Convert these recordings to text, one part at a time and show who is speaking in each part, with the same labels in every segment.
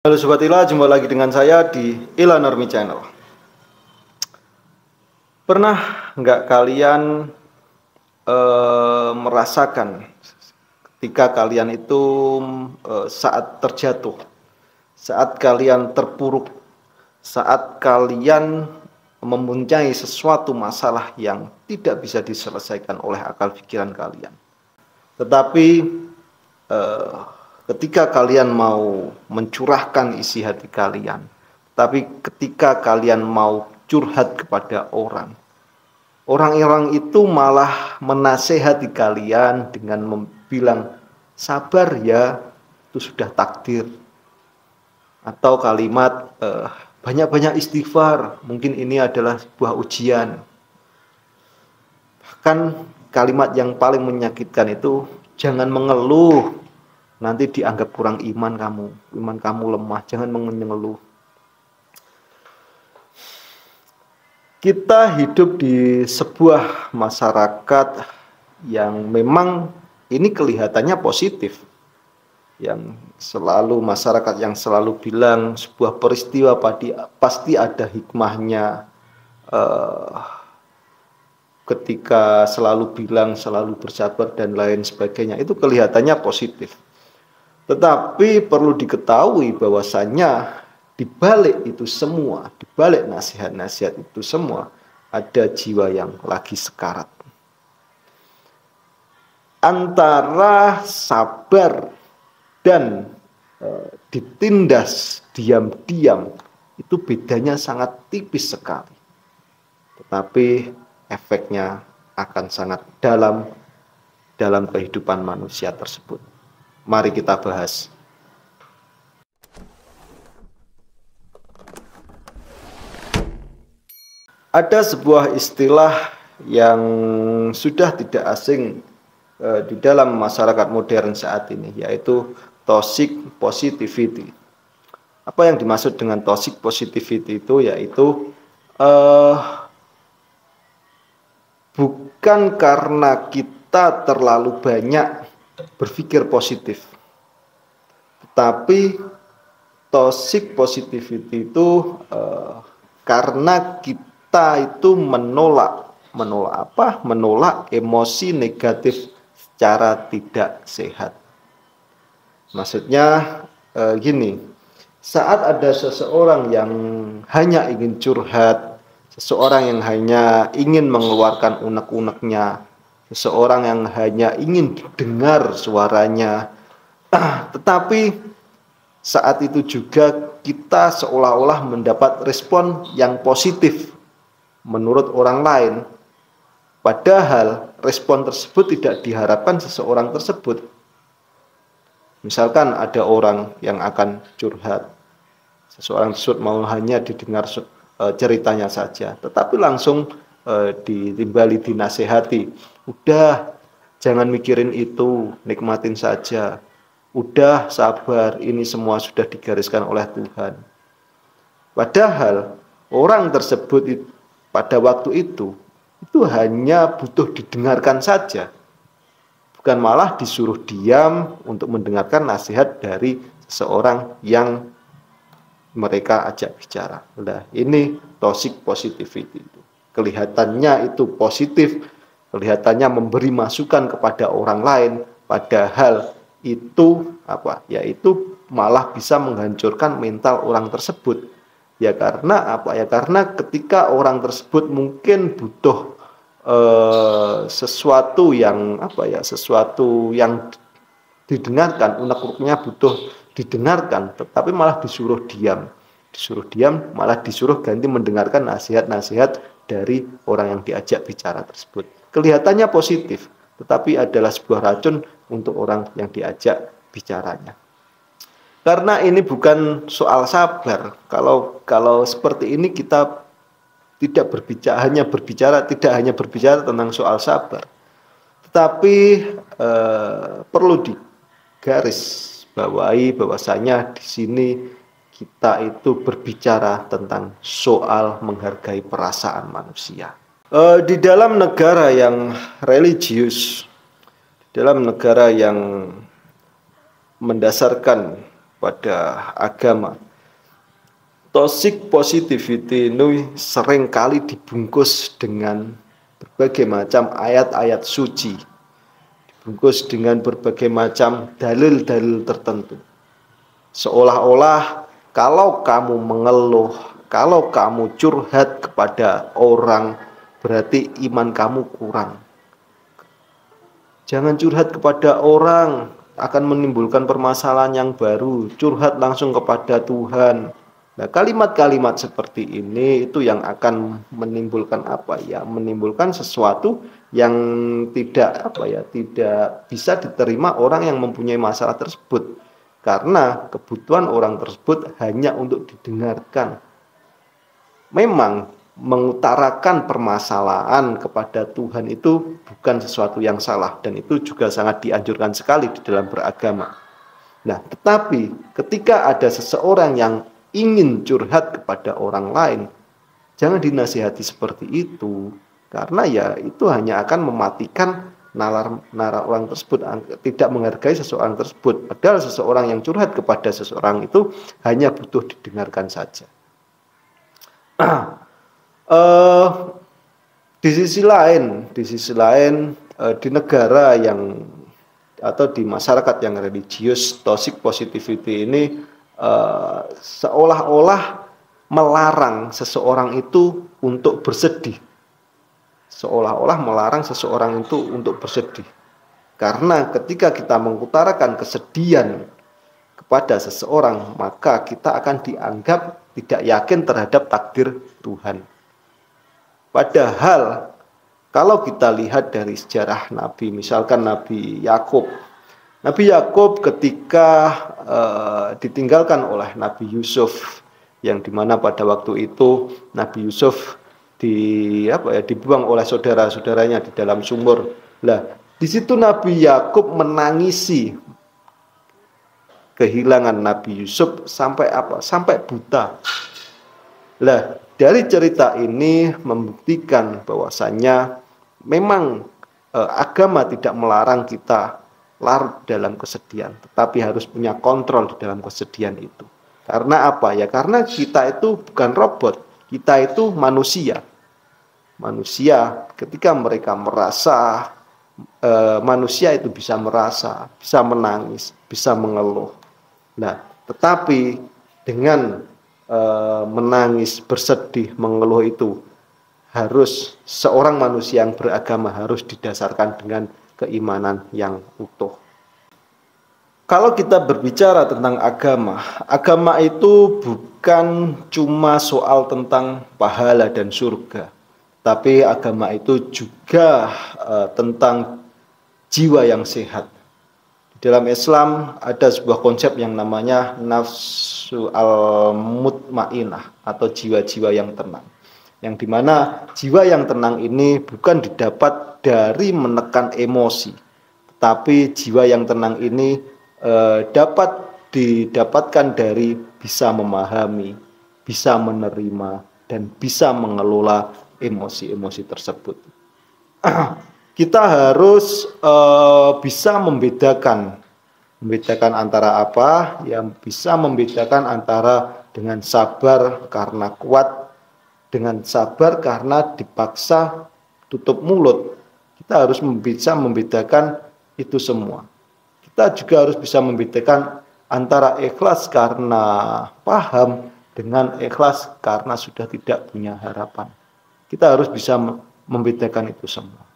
Speaker 1: Halo Sobat Ila, jumpa lagi dengan saya di Ila Normi Channel. Pernah nggak kalian merasakan ketika kalian itu saat terjatuh, saat kalian terpuruk, saat kalian mempunyai sesuatu masalah yang tidak bisa diselesaikan oleh akal pikiran kalian, tetapi ketika kalian mau mencurahkan isi hati kalian, tapi ketika kalian mau curhat kepada orang-orang itu malah menasehati kalian dengan bilang, sabar ya, itu sudah takdir. Atau kalimat, banyak-banyak istighfar, mungkin ini adalah sebuah ujian. Bahkan kalimat yang paling menyakitkan itu, jangan mengeluh, nanti dianggap kurang iman kamu lemah, jangan mengeluh. Kita hidup di sebuah masyarakat yang memang ini kelihatannya positif, yang selalu masyarakat yang selalu bilang sebuah peristiwa pasti ada hikmahnya, ketika selalu bilang selalu bersabar dan lain sebagainya, itu kelihatannya positif. Tetapi perlu diketahui bahwasanya di balik itu semua, di balik nasihat-nasihat itu semua, ada jiwa yang lagi sekarat. Antara sabar dan ditindas diam-diam, itu bedanya sangat tipis sekali. Tetapi efeknya akan sangat dalam kehidupan manusia tersebut. Mari kita bahas. Ada sebuah istilah yang sudah tidak asing di dalam masyarakat modern saat ini, yaitu toxic positivity. Apa yang dimaksud dengan toxic positivity itu, yaitu bukan karena kita terlalu banyak berpikir positif, tetapi toxic positivity itu karena kita itu menolak apa? Menolak emosi negatif secara tidak sehat. Maksudnya gini, saat ada seseorang yang hanya ingin curhat, seseorang yang hanya ingin mengeluarkan unek-uneknya, seseorang yang hanya ingin dengar suaranya, tetapi saat itu juga kita seolah-olah mendapat respon yang positif menurut orang lain, padahal respon tersebut tidak diharapkan seseorang tersebut. Misalkan ada orang yang akan curhat, seseorang tersebut mau hanya didengar ceritanya saja, tetapi langsung ditimbali, dinasehati, udah jangan mikirin itu, nikmatin saja, udah sabar, ini semua sudah digariskan oleh Tuhan. Padahal orang tersebut pada waktu itu hanya butuh didengarkan saja, bukan malah disuruh diam untuk mendengarkan nasihat dari seseorang yang mereka ajak bicara. Nah, ini toxic positivity itu. Kelihatannya itu positif, kelihatannya memberi masukan kepada orang lain, padahal itu apa? Yaitu malah bisa menghancurkan mental orang tersebut. Ya karena apa? Ya karena ketika orang tersebut mungkin butuh sesuatu yang apa ya? Sesuatu yang didengarkan, unek-uneknya butuh didengarkan, tetapi malah disuruh diam, malah disuruh ganti mendengarkan nasihat-nasihat dari orang yang diajak bicara tersebut. Kelihatannya positif, tetapi adalah sebuah racun untuk orang yang diajak bicaranya. Karena ini bukan soal sabar. Kalau seperti ini kita tidak tidak hanya berbicara tentang soal sabar, tetapi perlu digaris bawahi bahwasanya di sini kita itu berbicara tentang soal menghargai perasaan manusia. Di dalam negara yang religius, dalam negara yang mendasarkan pada agama. Toxic positivity ini seringkali dibungkus dengan berbagai macam ayat-ayat suci, dibungkus dengan berbagai macam dalil-dalil tertentu. Seolah-olah kalau kamu mengeluh, kalau kamu curhat kepada orang, berarti iman kamu kurang. Jangan curhat kepada orang, akan menimbulkan permasalahan yang baru. Curhat langsung kepada Tuhan. Nah, kalimat-kalimat seperti ini itu yang akan menimbulkan apa ya? Menimbulkan sesuatu yang tidak tidak bisa diterima orang yang mempunyai masalah tersebut. Karena kebutuhan orang tersebut hanya untuk didengarkan. Memang mengutarakan permasalahan kepada Tuhan itu bukan sesuatu yang salah, dan itu juga sangat dianjurkan sekali di dalam beragama. Nah, tetapi ketika ada seseorang yang ingin curhat kepada orang lain, jangan dinasihati seperti itu, karena ya itu hanya akan mematikan nalar orang tersebut, tidak menghargai seseorang tersebut. Padahal seseorang yang curhat kepada seseorang itu hanya butuh didengarkan saja. Di sisi lain di negara yang atau di masyarakat yang religius, toxic positivity ini seolah-olah melarang seseorang itu untuk bersedih. Seolah-olah melarang seseorang itu untuk bersedih. Karena ketika kita mengutarakan kesedihan kepada seseorang, maka kita akan dianggap tidak yakin terhadap takdir Tuhan. Padahal kalau kita lihat dari sejarah Nabi, misalkan Nabi Yakub. Nabi Yakub ketika ditinggalkan oleh Nabi Yusuf, yang dimana pada waktu itu Nabi Yusuf dibuang oleh saudara-saudaranya di dalam sumur. Lah, di situ Nabi Yakub menangisi kehilangan Nabi Yusuf sampai buta. Lah, dari cerita ini membuktikan bahwasannya memang agama tidak melarang kita larut dalam kesedihan, tetapi harus punya kontrol di dalam kesedihan itu. Karena apa ya? Karena kita itu bukan robot, kita itu manusia. Manusia ketika mereka merasa, manusia itu bisa merasa, bisa menangis, bisa mengeluh. Nah, tetapi dengan menangis, bersedih, mengeluh itu harus seorang manusia yang beragama harus didasarkan dengan keimanan yang utuh. Kalau kita berbicara tentang agama, agama itu bukan cuma soal tentang pahala dan surga, tapi agama itu juga tentang jiwa yang sehat. Dalam Islam ada sebuah konsep yang namanya nafsu al-mutmainah atau jiwa-jiwa yang tenang. Yang dimana jiwa yang tenang ini bukan didapat dari menekan emosi, tetapi jiwa yang tenang ini dapat didapatkan dari bisa memahami, bisa menerima, dan bisa mengelola emosi-emosi tersebut. Kita harus bisa membedakan antara apa yang bisa membedakan antara dengan sabar karena kuat, dengan sabar karena dipaksa tutup mulut. Kita harus bisa membedakan itu semua. Kita juga harus bisa membedakan antara ikhlas karena paham dengan ikhlas karena sudah tidak punya harapan. Kita harus bisa membedakan itu semua.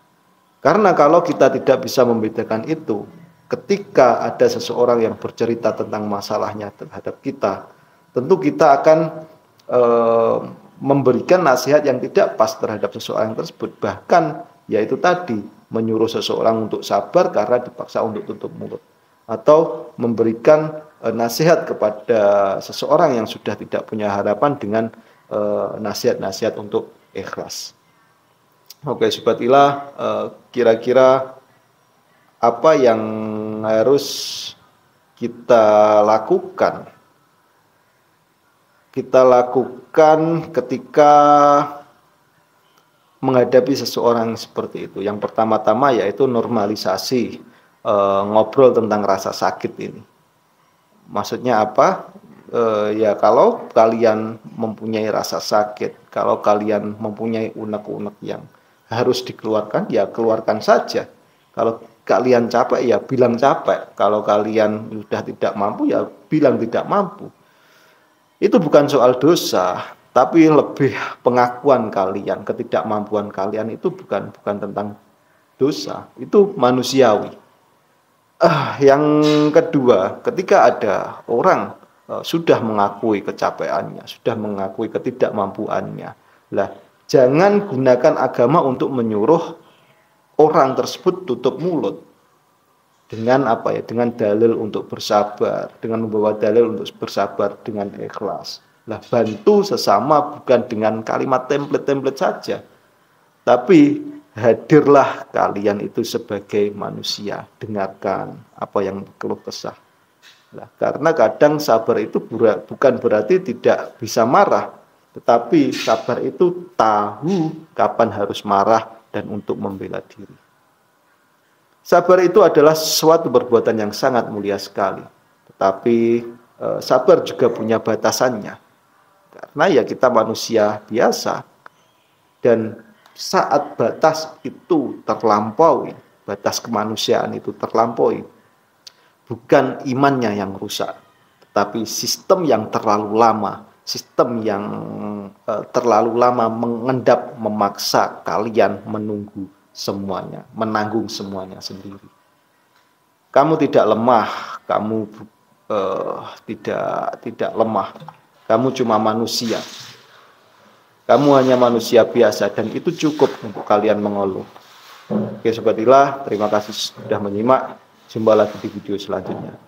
Speaker 1: Karena kalau kita tidak bisa membedakan itu, ketika ada seseorang yang bercerita tentang masalahnya terhadap kita, tentu kita akan memberikan nasihat yang tidak pas terhadap seseorang tersebut. Bahkan yaitu tadi, menyuruh seseorang untuk sabar karena dipaksa untuk tutup mulut. Atau memberikan nasihat kepada seseorang yang sudah tidak punya harapan dengan nasihat-nasihat untuk ikhlas. Oke, Sobat Ilah, kira-kira apa yang harus kita lakukan? Kita lakukan ketika menghadapi seseorang seperti itu. Yang pertama-tama yaitu normalisasi ngobrol tentang rasa sakit ini. Maksudnya apa? Ya kalau kalian mempunyai rasa sakit, kalau kalian mempunyai unek-unek yang harus dikeluarkan, ya keluarkan saja. Kalau kalian capek, ya bilang capek. Kalau kalian sudah tidak mampu, ya bilang tidak mampu. Itu bukan soal dosa, tapi lebih pengakuan kalian, ketidakmampuan kalian itu bukan tentang dosa, itu manusiawi. Yang kedua, ketika ada orang sudah mengakui kecapeannya, sudah mengakui ketidakmampuannya, lah jangan gunakan agama untuk menyuruh orang tersebut tutup mulut dengan apa ya? Dengan dalil untuk bersabar, dengan membawa dalil untuk bersabar dengan ikhlas. Lah bantu sesama bukan dengan kalimat template-template saja, tapi hadirlah kalian itu sebagai manusia, dengarkan apa yang keluh kesah. Nah, karena kadang sabar itu bukan berarti tidak bisa marah, tetapi sabar itu tahu kapan harus marah dan untuk membela diri. Sabar itu adalah suatu perbuatan yang sangat mulia sekali, tetapi sabar juga punya batasannya. Karena ya kita manusia biasa, dan saat batas itu terlampaui, batas kemanusiaan itu terlampaui, bukan imannya yang rusak, tetapi sistem yang terlalu lama, sistem yang terlalu lama mengendap memaksa kalian menunggu semuanya, menanggung semuanya sendiri. Kamu tidak lemah, kamu tidak lemah, kamu cuma manusia. Kamu hanya manusia biasa dan itu cukup untuk kalian mengeluh. Oke Sobat Ilah, terima kasih sudah menyimak. Jumpa lagi di video selanjutnya.